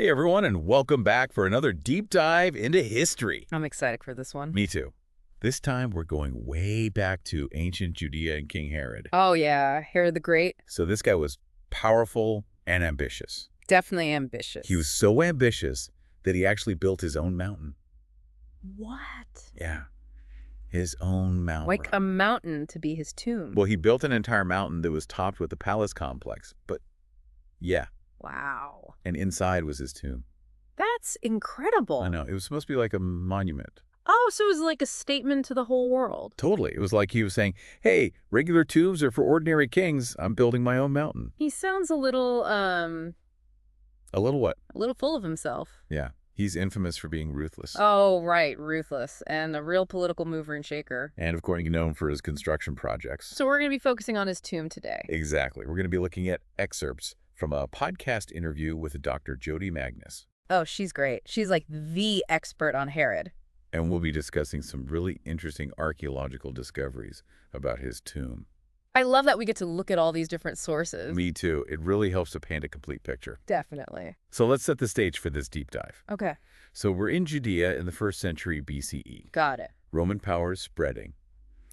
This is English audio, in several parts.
Hey everyone, and welcome back for another deep dive into history. I'm excited for this one. Me too. This time we're going way back to ancient Judea and King Herod. Oh, yeah. Herod the Great. So this guy was powerful and ambitious. Definitely ambitious. He was so ambitious that he actually built his own mountain. What? Yeah, his own mountain. Like a mountain to be his tomb. Well, he built an entire mountain that was topped with a palace complex. But yeah. Wow. And inside was his tomb. That's incredible. I know. It was supposed to be like a monument. Oh, so it was like a statement to the whole world. Totally. It was like he was saying, hey, regular tombs are for ordinary kings. I'm building my own mountain. He sounds a little, A little what? a little full of himself. Yeah. He's infamous for being ruthless. Oh, right. Ruthless. And a real political mover and shaker. And of course, known for his construction projects. So we're going to be focusing on his tomb today. Exactly. We're going to be looking at excerpts from a podcast interview with Dr. Jody Magnus. Oh, she's great. She's like the expert on Herod. And we'll be discussing some really interesting archaeological discoveries about his tomb. I love that we get to look at all these different sources. Me too. It really helps to paint a complete picture. Definitely. So let's set the stage for this deep dive. Okay. So we're in Judea in the 1st century BCE. Got it. Roman power is spreading,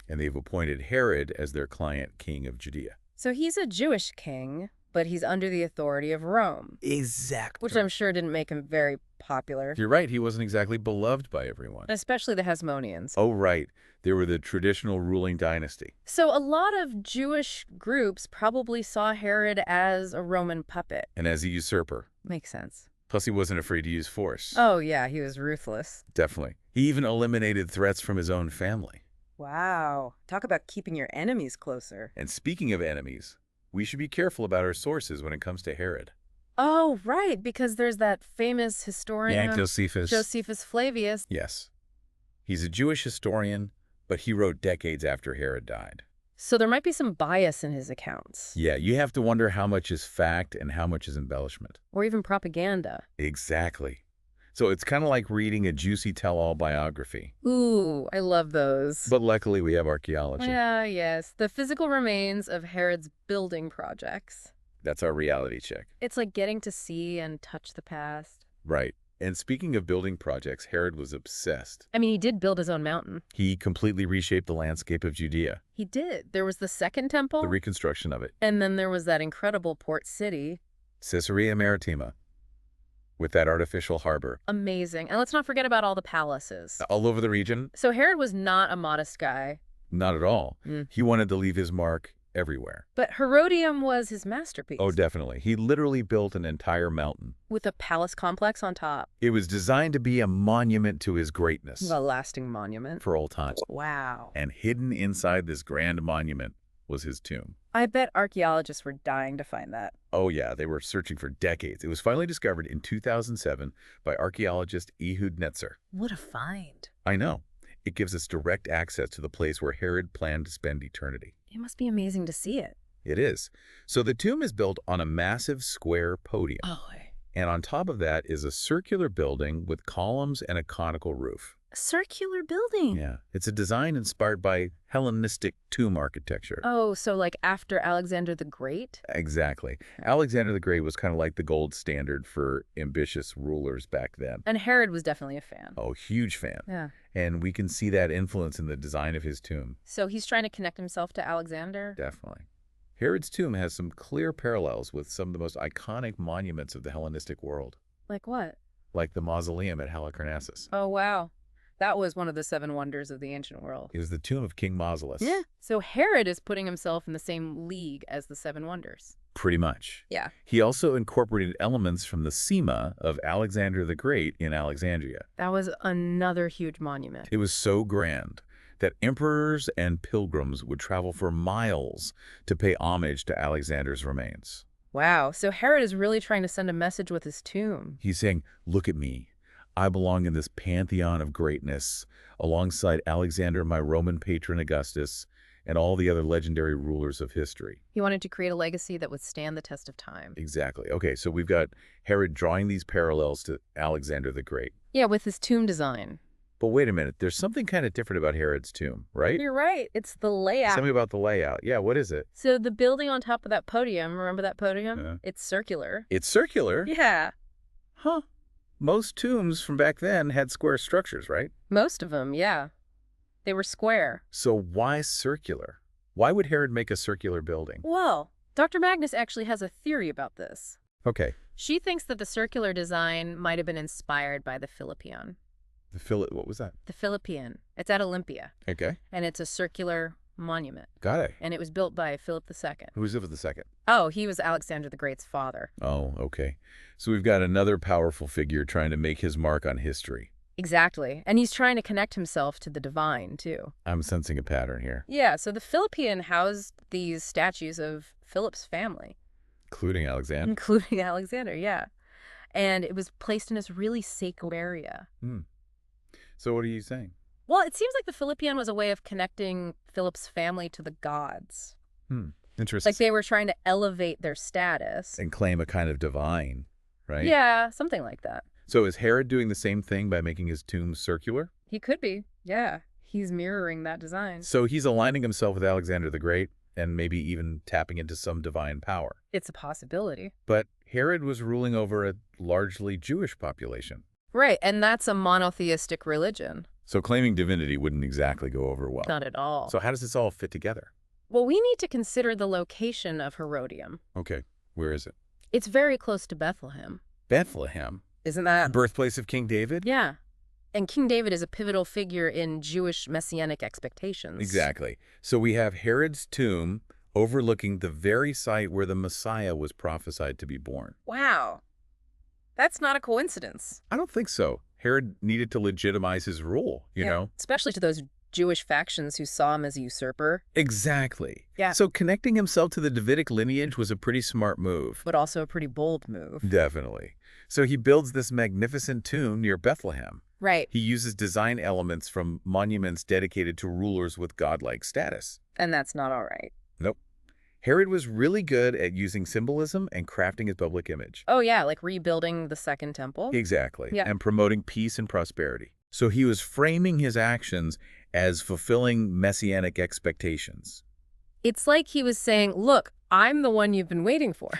and they've appointed Herod as their client king of Judea. So he's a Jewish king, but he's under the authority of Rome. Exactly. Which I'm sure didn't make him very popular. You're right. He wasn't exactly beloved by everyone. Especially the Hasmoneans. Oh, right. They were the traditional ruling dynasty. So a lot of Jewish groups probably saw Herod as a Roman puppet. And as a usurper. Makes sense. Plus, he wasn't afraid to use force. Oh, yeah. He was ruthless. Definitely. He even eliminated threats from his own family. Wow. Talk about keeping your enemies closer. And speaking of enemies, we should be careful about our sources when it comes to Herod. Oh, right. Because there's that famous historian, Josephus Flavius. Yes. He's a Jewish historian, but he wrote decades after Herod died. So there might be some bias in his accounts. Yeah, you have to wonder how much is fact and how much is embellishment. Or even propaganda. Exactly. So it's kind of like reading a juicy tell-all biography. Ooh, I love those. But luckily we have archaeology. Yeah, yes. The physical remains of Herod's building projects. That's our reality check. It's like getting to see and touch the past. Right. And speaking of building projects, Herod was obsessed. I mean, he did build his own mountain. He completely reshaped the landscape of Judea. He did. There was the second temple. The reconstruction of it. And then there was that incredible port city. Caesarea Maritima. With that artificial harbor. Amazing. And let's not forget about all the palaces. All over the region. So Herod was not a modest guy. Not at all. He wanted to leave his mark everywhere. But Herodium was his masterpiece. Oh, definitely. He literally built an entire mountain. With a palace complex on top. It was designed to be a monument to his greatness. A lasting monument. For all time. Wow. And hidden inside this grand monument was his tomb. I bet archaeologists were dying to find that. Oh, yeah. They were searching for decades. It was finally discovered in 2007 by archaeologist Ehud Netzer. What a find. I know. It gives us direct access to the place where Herod planned to spend eternity. It must be amazing to see it. It is. So the tomb is built on a massive square podium. Oh. And on top of that is a circular building with columns and a conical roof. A circular building? Yeah. It's a design inspired by Hellenistic tomb architecture. Oh, so like after Alexander the Great? Exactly. Alexander the Great was kind of like the gold standard for ambitious rulers back then. And Herod was definitely a fan. Oh, huge fan. Yeah. And we can see that influence in the design of his tomb. So he's trying to connect himself to Alexander? Definitely. Herod's tomb has some clear parallels with some of the most iconic monuments of the Hellenistic world. Like what? Like the mausoleum at Halicarnassus. Oh, wow. That was one of the 7 wonders of the ancient world. It was the tomb of King Mausolus. Yeah. So Herod is putting himself in the same league as the 7 wonders. Pretty much. Yeah. He also incorporated elements from the Sema of Alexander the Great in Alexandria. That was another huge monument. It was so grand that emperors and pilgrims would travel for miles to pay homage to Alexander's remains. Wow. So Herod is really trying to send a message with his tomb. He's saying, look at me. I belong in this pantheon of greatness alongside Alexander, my Roman patron Augustus, and all the other legendary rulers of history. He wanted to create a legacy that would stand the test of time. Exactly. Okay, so we've got Herod drawing these parallels to Alexander the Great. Yeah, with his tomb design. But wait a minute, there's something kind of different about Herod's tomb, right? You're right. It's the layout. Tell me about the layout. Yeah, what is it? So the building on top of that podium, remember that podium? Yeah. It's circular. It's circular? Yeah. Huh. Most tombs from back then had square structures, right? Most of them, yeah. They were square. So why circular? Why would Herod make a circular building? Well, Dr. Magnus actually has a theory about this. Okay. She thinks that the circular design might have been inspired by the Philippion. What was that? The Philippion. It's at Olympia, Okay. and it's a circular monument. Got it. And it was built by Philip II. Who was it the second? Oh, he was Alexander the Great's father. Oh, okay. So we've got another powerful figure trying to make his mark on history. Exactly. And he's trying to connect himself to the divine, too. I'm sensing a pattern here. Yeah, so the Philippion housed these statues of Philip's family. Including Alexander? Including Alexander, yeah. And it was placed in this really sacred area. So what are you saying? Well, it seems like the Philippion was a way of connecting Philip's family to the gods. Interesting. Like they were trying to elevate their status. And claim a kind of divine, right? Yeah, something like that. So is Herod doing the same thing by making his tomb circular? He could be, yeah. He's mirroring that design. So he's aligning himself with Alexander the Great and maybe even tapping into some divine power. It's a possibility. But Herod was ruling over a largely Jewish population. Right, and that's a monotheistic religion. So claiming divinity wouldn't exactly go over well. Not at all. So how does this all fit together? Well, we need to consider the location of Herodium. Okay, where is it? It's very close to Bethlehem. Bethlehem? Isn't that? Birthplace of King David? Yeah. And King David is a pivotal figure in Jewish messianic expectations. Exactly. So we have Herod's tomb overlooking the very site where the Messiah was prophesied to be born. Wow. That's not a coincidence. I don't think so. Herod needed to legitimize his rule, you know? Especially to those Jewish factions who saw him as a usurper. Exactly. Yeah. So connecting himself to the Davidic lineage was a pretty smart move. But also a pretty bold move. Definitely. So he builds this magnificent tomb near Bethlehem. Right. He uses design elements from monuments dedicated to rulers with godlike status. And that's not all right. Nope. Herod was really good at using symbolism and crafting his public image. Oh, yeah, like rebuilding the Second Temple. Exactly. Yeah. And promoting peace and prosperity. So he was framing his actions as fulfilling messianic expectations. It's like he was saying, look, I'm the one you've been waiting for.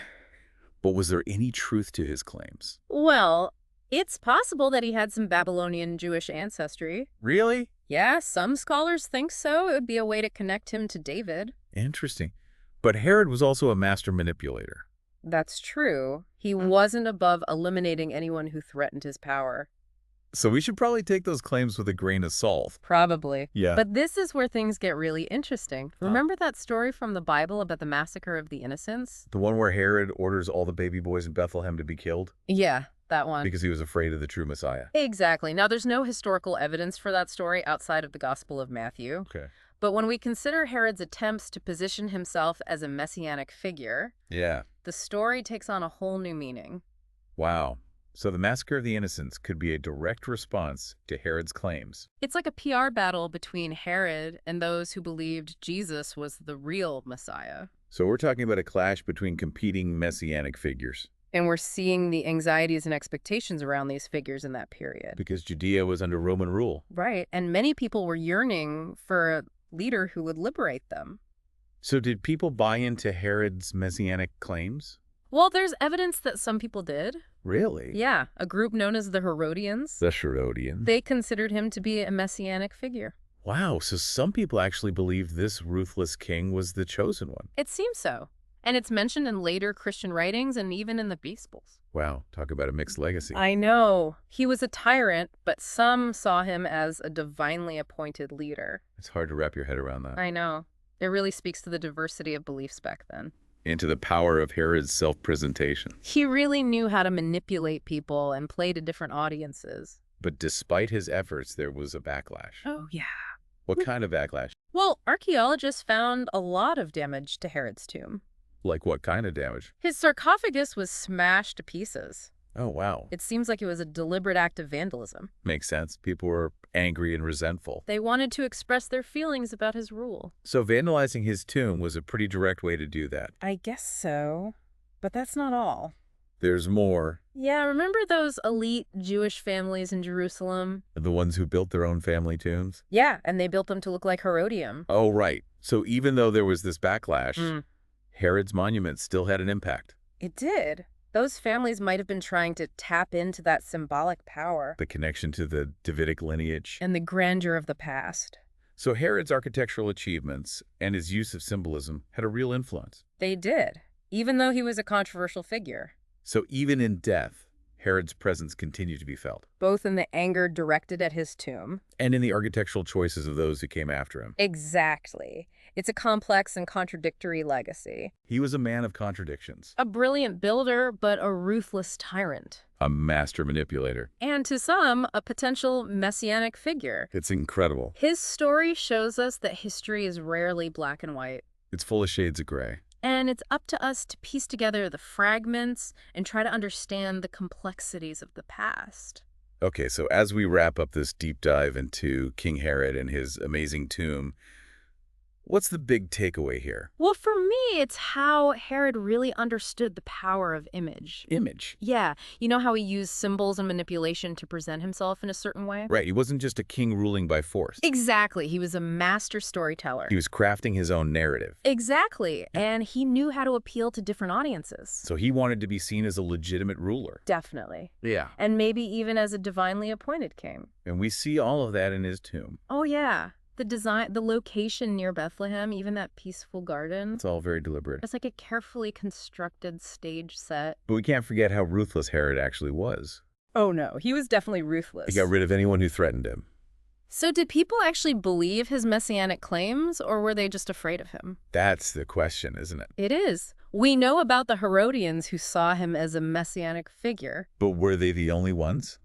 But was there any truth to his claims? Well, it's possible that he had some Babylonian Jewish ancestry. Really? Yeah, some scholars think so. It would be a way to connect him to David. Interesting. But Herod was also a master manipulator. That's true. He wasn't above eliminating anyone who threatened his power. So we should probably take those claims with a grain of salt. Probably. Yeah. But this is where things get really interesting. Remember that story from the Bible about the massacre of the innocents? The one where Herod orders all the baby boys in Bethlehem to be killed Yeah, that one. because he was afraid of the true Messiah. Exactly. Now, there's no historical evidence for that story outside of the Gospel of Matthew. Okay. But when we consider Herod's attempts to position himself as a messianic figure, Yeah. the story takes on a whole new meaning. Wow. So the Massacre of the Innocents could be a direct response to Herod's claims. It's like a PR battle between Herod and those who believed Jesus was the real Messiah. So we're talking about a clash between competing messianic figures. And we're seeing the anxieties and expectations around these figures in that period. Because Judea was under Roman rule. Right. And many people were yearning for a leader who would liberate them. So did people buy into Herod's messianic claims? Well, there's evidence that some people did. Really? Yeah, a group known as the Herodians. The Herodians. They considered him to be a messianic figure. Wow, so some people actually believed this ruthless king was the chosen one. It seems so. And it's mentioned in later Christian writings and even in the Gospels. Wow, talk about a mixed legacy. I know. He was a tyrant, but some saw him as a divinely appointed leader. It's hard to wrap your head around that. I know. It really speaks to the diversity of beliefs back then. Into the power of Herod's self-presentation. He really knew how to manipulate people and play to different audiences. But despite his efforts, there was a backlash. Oh, yeah. What kind of backlash? Well, archaeologists found a lot of damage to Herod's tomb. Like what kind of damage? His sarcophagus was smashed to pieces. Oh, wow. It seems like it was a deliberate act of vandalism. Makes sense. People were angry and resentful. They wanted to express their feelings about his rule. So vandalizing his tomb was a pretty direct way to do that. I guess so. But that's not all. There's more. Yeah, remember those elite Jewish families in Jerusalem? The ones who built their own family tombs? Yeah, and they built them to look like Herodium. Oh, right. So even though there was this backlash, Herod's monument still had an impact. It did. Those families might have been trying to tap into that symbolic power The connection to the Davidic lineage. and the grandeur of the past. So Herod's architectural achievements and his use of symbolism had a real influence. They did, even though he was a controversial figure, So even in death, Herod's presence continued to be felt, both in the anger directed at his tomb. and in the architectural choices of those who came after him. Exactly. It's a complex and contradictory legacy. He was a man of contradictions, A brilliant builder, but a ruthless tyrant. a master manipulator. And to some, a potential messianic figure. It's incredible. His story shows us that history is rarely black and white. It's full of shades of gray. And it's up to us to piece together the fragments and try to understand the complexities of the past. Okay, so as we wrap up this deep dive into King Herod and his amazing tomb, what's the big takeaway here? Well, for me, it's how Herod really understood the power of image. Image. Yeah, you know how he used symbols and manipulation to present himself in a certain way? Right, he wasn't just a king ruling by force. Exactly. He was a master storyteller. He was crafting his own narrative. Exactly. And he knew how to appeal to different audiences. So he wanted to be seen as a legitimate ruler. Definitely. Yeah. And maybe even as a divinely appointed king. And we see all of that in his tomb. Oh, yeah. The design, the location near Bethlehem, even that peaceful garden. It's all very deliberate. It's like a carefully constructed stage set. But we can't forget how ruthless Herod actually was. Oh, no. He was definitely ruthless. He got rid of anyone who threatened him. So did people actually believe his messianic claims, or were they just afraid of him? That's the question, isn't it? It is. We know about the Herodians who saw him as a messianic figure. But were they the only ones?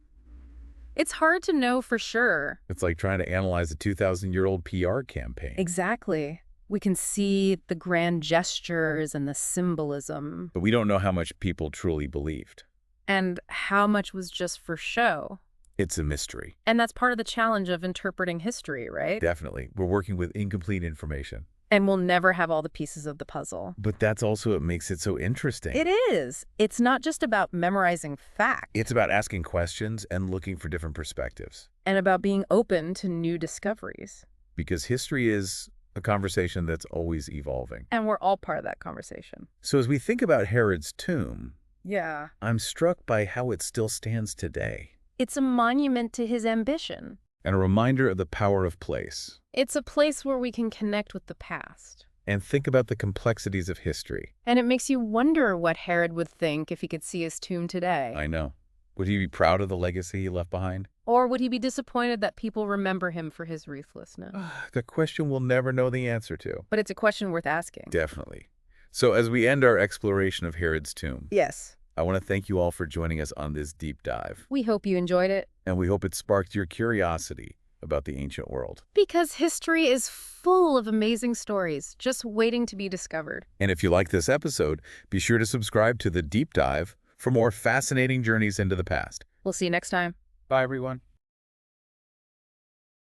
It's hard to know for sure. It's like trying to analyze a 2,000-year-old PR campaign. Exactly. We can see the grand gestures and the symbolism. But we don't know how much people truly believed. And how much was just for show. It's a mystery. And that's part of the challenge of interpreting history, right? Definitely. We're working with incomplete information. And we'll never have all the pieces of the puzzle. But that's also what makes it so interesting. It is. It's not just about memorizing facts. It's about asking questions and looking for different perspectives. And about being open to new discoveries. Because history is a conversation that's always evolving. And we're all part of that conversation. So as we think about Herod's tomb, Yeah. I'm struck by how it still stands today. It's a monument to his ambition. And a reminder of the power of place. It's a place where we can connect with the past. And think about the complexities of history. And it makes you wonder what Herod would think if he could see his tomb today. I know. Would he be proud of the legacy he left behind? Or would he be disappointed that people remember him for his ruthlessness? The question we'll never know the answer to. But it's a question worth asking. Definitely. So as we end our exploration of Herod's tomb, Yes. I want to thank you all for joining us on this deep dive. We hope you enjoyed it. And we hope it sparked your curiosity about the ancient world. Because history is full of amazing stories just waiting to be discovered. And if you like this episode, be sure to subscribe to The Deep Dive for more fascinating journeys into the past. We'll see you next time. Bye, everyone.